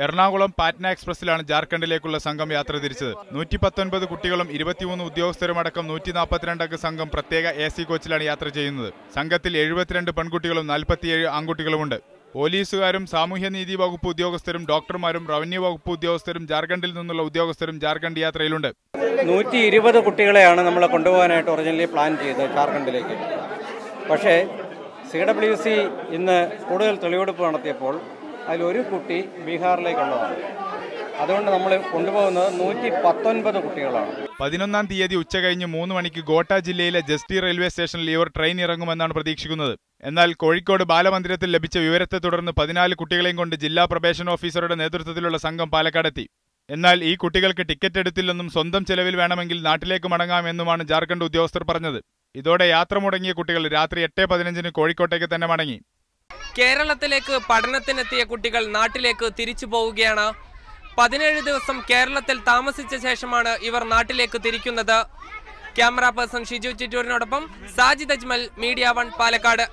എറണാകുളം പാറ്റ്ന എക്സ്പ്രസിലാണ് ജാർഖണ്ഡിലേക്കുള്ള സംഘം യാത്ര തിരിച്ചത്. 119 കുട്ടികളും 23 ഉദ്യോഗസ്ഥരുമടക്കം 142 അംഗ സംഘം പ്രത്യേക AC കോച്ചിലാണ് യാത്ര ചെയ്യുന്നത്. സംഘത്തിൽ 72 പെൺകുട്ടികളും 47 ആൺകുട്ടികളുമുണ്ട്. പോലീസുകാരും സാമൂഹ്യനീതി വകുപ്പ് ഉദ്യോഗസ്ഥരും ഡോക്ടർമാരും റവന്യൂ വകുപ്പ് ഉദ്യോഗസ്ഥരും ജാർഖണ്ഡിൽ നിന്നുള്ള ഉദ്യോഗസ്ഥരും ജാർഖണ്ഡ് യാത്രയിലുണ്ട്. 120 കുട്ടികളെയാണ് നമ്മൾ കൊണ്ടുപോകാനായിട്ട് ഒറിജിനലി പ്ലാൻ ചെയ്തത് ജാർഖണ്ഡിലേക്ക്. പക്ഷേ CWC ഇന്ന് കൂടുതൽ തെളിവെടുപ്പ് നടത്തിയപ്പോൾ അതിലൊരു കുട്ടി ബീഹാറിലേക്കുള്ളതാണ്. അതുകൊണ്ട് നമ്മൾ കൊണ്ടുപോകുന്നത് 119 കുട്ടികളാണ്. 11-ാം തീയതി ഉച്ചകഴിഞ്ഞ് 3 മണിക്ക് ഗോട്ട ജില്ലയിലെ ജസ്റ്റി റെയിൽവേ സ്റ്റേഷനിൽ ഇവർ ട്രെയിൻ ഇറങ്ങുമെന്നാണ് പ്രതീക്ഷിക്കുന്നത്. എന്നാൽ കോഴിക്കോട് ബാലമന്ദിരത്തിൽ ലഭിച്ച വിവരത്തെ തുടർന്ന് 14 കുട്ടികളെയും കൊണ്ട് ജില്ലാ പ്രൊബേഷൻ ഓഫീസറുടെ നേതൃത്വത്തിലുള്ള സംഘം പാലക്കാടെത്തി. എന്നാൽ ഈ കുട്ടികൾക്ക് ടിക്കറ്റ് എടുത്തില്ലെന്നും സ്വന്തം ചെലവിൽ വേണമെങ്കിൽ നാട്ടിലേക്ക് മടങ്ങാമെന്നുമാണ് ജാർഖണ്ഡ് ഉദ്യോഗസ്ഥർ പറഞ്ഞത്. ഇതോടെ യാത്ര മുടങ്ങിയ കുട്ടികൾ രാത്രി 8:15 കോഴിക്കോട്ടേക്ക് തന്നെ മടങ്ങി. കേരളത്തിലേക്ക് പഠനത്തിനെത്തിയ കുട്ടികൾ നാട്ടിലേക്ക് തിരിച്ചു പോവുകയാണ്. 17 ദിവസം കേരളത്തിൽ താമസിച്ച ശേഷമാണ് ഇവർ നാട്ടിലേക്ക് തിരിക്കുന്നത്. ക്യാമറ പേഴ്സൺ ഷിജു ചിറ്റൂരിനോടൊപ്പം സാജിദ് അജ്മൽ, മീഡിയ 1 പാലക്കാട്.